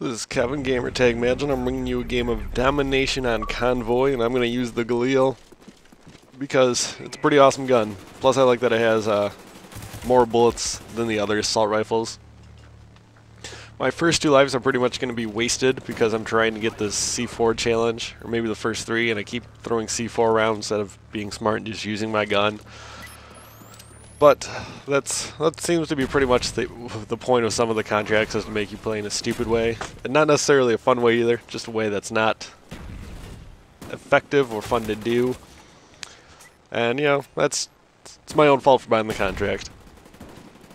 This is Kevin Gamertag. Imagine I'm bringing you a game of domination on Convoy, and I'm going to use the Galil because it's a pretty awesome gun. Plus, I like that it has more bullets than the other assault rifles. My first two lives are pretty much going to be wasted because I'm trying to get this C4 challenge, or maybe the first three, and I keep throwing C4 around instead of being smart and just using my gun. But that seems to be pretty much the point of some of the contracts, is to make you play in a stupid way. And not necessarily a fun way either, just a way that's not effective or fun to do. And, you know, it's my own fault for buying the contract.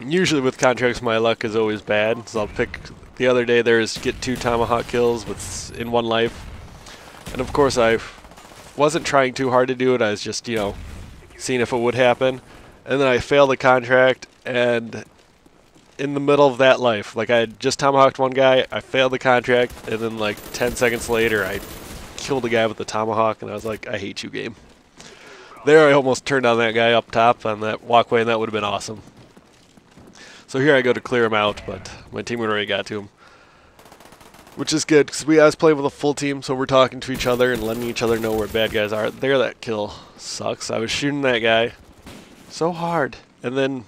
And usually with contracts, my luck is always bad. So I'll pick, the other day there's get 2 tomahawk kills in 1 life. And of course I wasn't trying too hard to do it, I was just, you know, seeing if it would happen. And then I failed the contract, and in the middle of that life, like I had just tomahawked 1 guy, I failed the contract, and then like 10 seconds later I killed a guy with the tomahawk, and I was like, I hate you, game. There I almost turned on that guy up top on that walkway, and that would have been awesome. So here I go to clear him out, but my teammate already got to him. Which is good, because I was playing with a full team, so we're talking to each other and letting each other know where bad guys are. There, that kill sucks. I was shooting that guy so hard, and then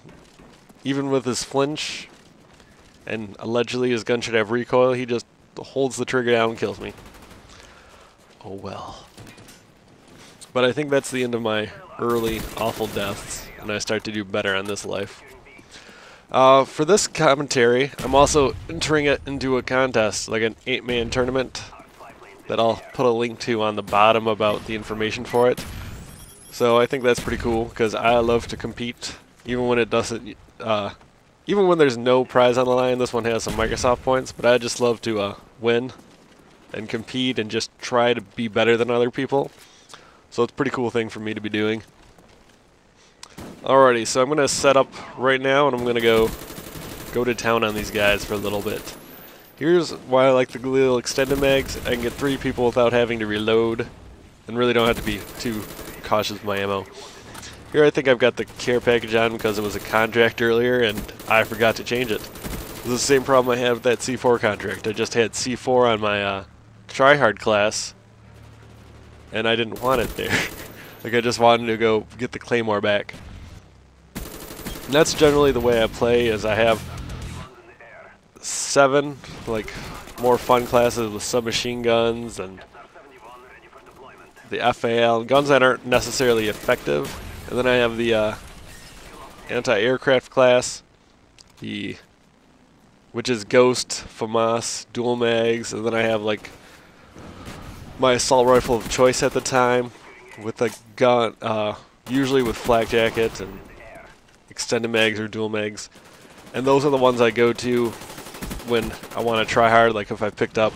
even with his flinch and allegedly his gun should have recoil, he just holds the trigger down and kills me. Oh well. But I think that's the end of my early awful deaths, and I start to do better on this life. For this commentary, I'm also entering it into a contest, like an 8-man tournament that I'll put a link to on the bottom about the information for it. So I think that's pretty cool, because I love to compete, even when it doesn't, even when there's no prize on the line. This one has some Microsoft points, but I just love to win and compete and just try to be better than other people. So it's a pretty cool thing for me to be doing. Alrighty, so I'm going to set up right now, and I'm going to go to town on these guys for a little bit. Here's why I like the Galil extended mags. I can get 3 people without having to reload, and really don't have to be too cautious with my ammo. Here I think I've got the care package on because it was a contract earlier and I forgot to change it. This is the same problem I had with that C4 contract. I just had C4 on my tryhard class and I didn't want it there. Like, I just wanted to go get the claymore back. And that's generally the way I play, is I have 7 like more fun classes with submachine guns and the FAL, guns that aren't necessarily effective. And then I have the anti-aircraft class, which is Ghost, FAMAS, dual mags, and then I have like my assault rifle of choice at the time with a gun, usually with flak jacket and extended mags or dual mags. And those are the ones I go to when I want to try hard, like if I picked up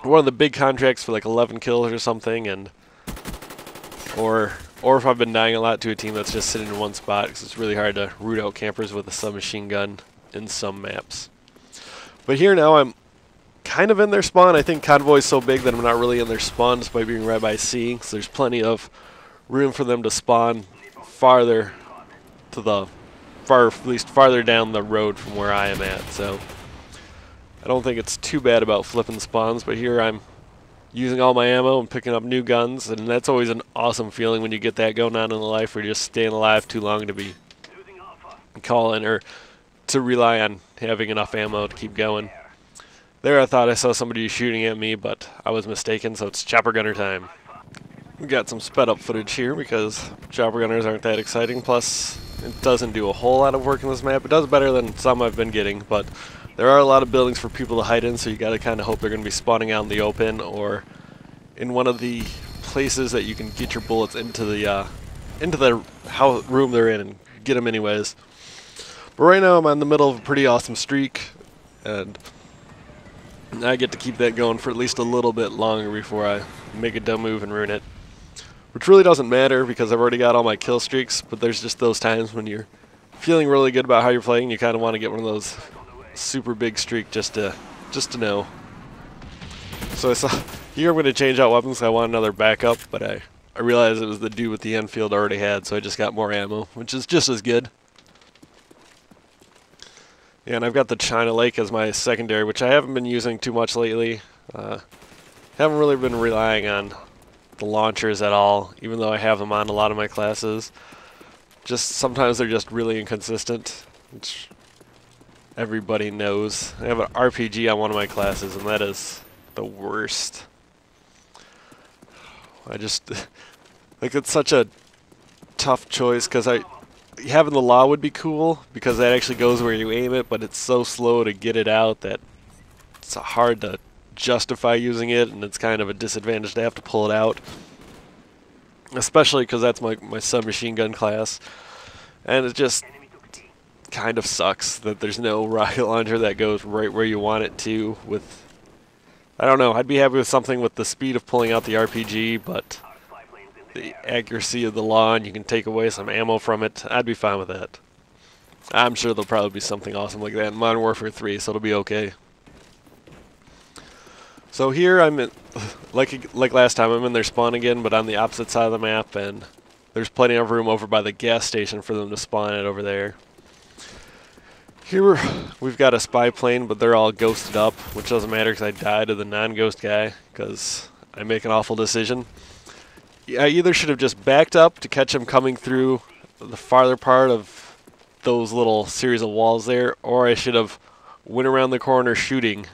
one of the big contracts for like 11 kills or something, and or if I've been dying a lot to a team that's just sitting in one spot, because it's really hard to root out campers with a submachine gun in some maps. But here now I'm kind of in their spawn. I think Convoy is so big that I'm not really in their spawn despite being right by sea, so there's plenty of room for them to spawn farther to the at least farther down the road from where I am at. So I don't think it's too bad about flipping spawns, but here I'm using all my ammo and picking up new guns, and that's always an awesome feeling when you get that going on in life, where you're just staying alive too long to be calling or to rely on having enough ammo to keep going. There I thought I saw somebody shooting at me, but I was mistaken, so it's chopper gunner time. We got some sped up footage here because chopper gunners aren't that exciting, plus it doesn't do a whole lot of work in this map. It does better than some I've been getting, but there are a lot of buildings for people to hide in, so you gotta kinda hope they're gonna be spawning out in the open or in one of the places that you can get your bullets into the room they're in and get them anyways. But right now I'm in the middle of a pretty awesome streak, and I get to keep that going for at least a little bit longer before I make a dumb move and ruin it. Which really doesn't matter because I've already got all my kill streaks, but there's just those times when you're feeling really good about how you're playing, you kinda wanna get one of those super big streak just to know. So I saw here I'm going to change out weapons. I want another backup, but I realized it was the dude with the Enfield already had, so I just got more ammo, which is just as good. Yeah, and I've got the China Lake as my secondary, which I haven't been using too much lately. Haven't really been relying on the launchers at all, even though I have them on a lot of my classes. Just sometimes they're just really inconsistent, which everybody knows. I have an RPG on one of my classes, and that is the worst. I just like it's such a tough choice because having the law would be cool because that actually goes where you aim it, but it's so slow to get it out that it's hard to justify using it, and it's kind of a disadvantage to have to pull it out, especially because that's my submachine gun class, and it just kind of sucks that there's no rocket launcher that goes right where you want it to. With I don't know, I'd be happy with something with the speed of pulling out the RPG, but the accuracy of the law, and you can take away some ammo from it. I'd be fine with that. I'm sure there'll probably be something awesome like that in Modern Warfare 3, so it'll be okay. So here I'm in, like last time, I'm in their spawn again, but on the opposite side of the map, and there's plenty of room over by the gas station for them to spawn it over there. Here we've got a spy plane, but they're all ghosted up, which doesn't matter because I died to the non-ghost guy because I make an awful decision. I either should have just backed up to catch him coming through the farther part of those little series of walls there, or I should have went around the corner shooting,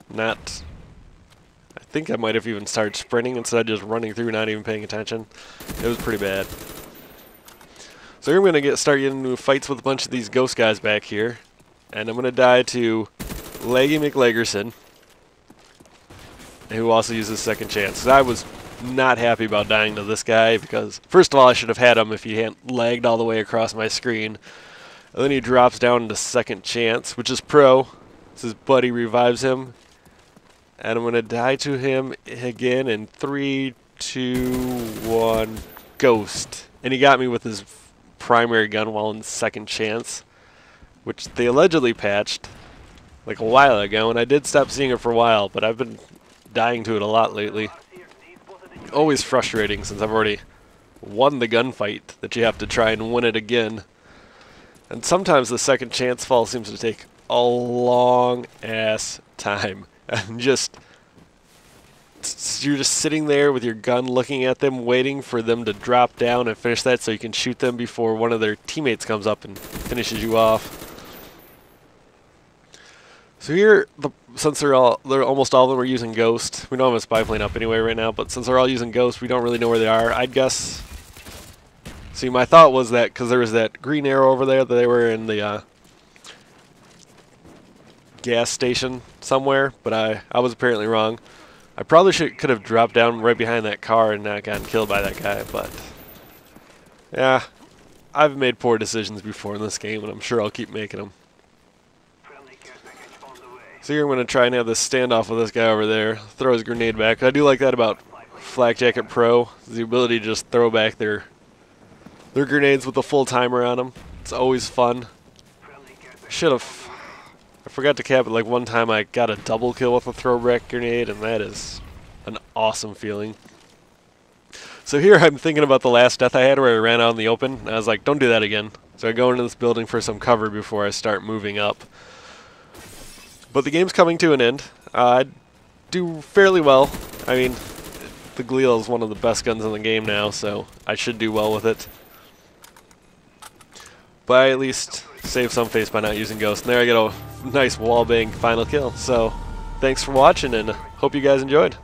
not... I think I might have even started sprinting instead of just running through, not even paying attention. It was pretty bad. So here I'm going to start getting into fights with a bunch of these ghost guys back here. And I'm going to die to Leggy McLeggerson, who also uses second chance. I was not happy about dying to this guy because, first of all, I should have had him if he hadn't lagged all the way across my screen. And then he drops down into second chance, which is pro. His buddy revives him. And I'm going to die to him again in 3, 2, 1, ghost. And he got me with his primary gun while in second chance, which they allegedly patched like a while ago, and I did stop seeing it for a while, but I've been dying to it a lot lately. Always frustrating since I've already won the gunfight that you have to try and win it again. And sometimes the second chance fall seems to take a long ass time. And you're just sitting there with your gun looking at them, waiting for them to drop down and finish that so you can shoot them before one of their teammates comes up and finishes you off. So here, since they're almost all of them are using Ghost, we don't have a spy plane up anyway right now, but since they're all using Ghost, we don't really know where they are. I'd guess... See, my thought was that, because there was that green arrow over there, that they were in the gas station somewhere, but I was apparently wrong. I probably could have dropped down right behind that car and not gotten killed by that guy, but... Yeah, I've made poor decisions before in this game, and I'm sure I'll keep making them. So here I'm going to try and have this standoff with this guy over there, throw his grenade back. I do like that about Flak Jacket Pro, the ability to just throw back their grenades with a full timer on them. It's always fun. I forgot to cap it. Like one time I got a double kill with a throwback grenade, and that is an awesome feeling. So here I'm thinking about the last death I had where I ran out in the open, and I was like, don't do that again. So I go into this building for some cover before I start moving up. But the game's coming to an end. I do fairly well. I mean, the Galil is one of the best guns in the game now, so I should do well with it. But I at least save some face by not using Ghost. And there I get a nice wallbang final kill. So, thanks for watching, and hope you guys enjoyed.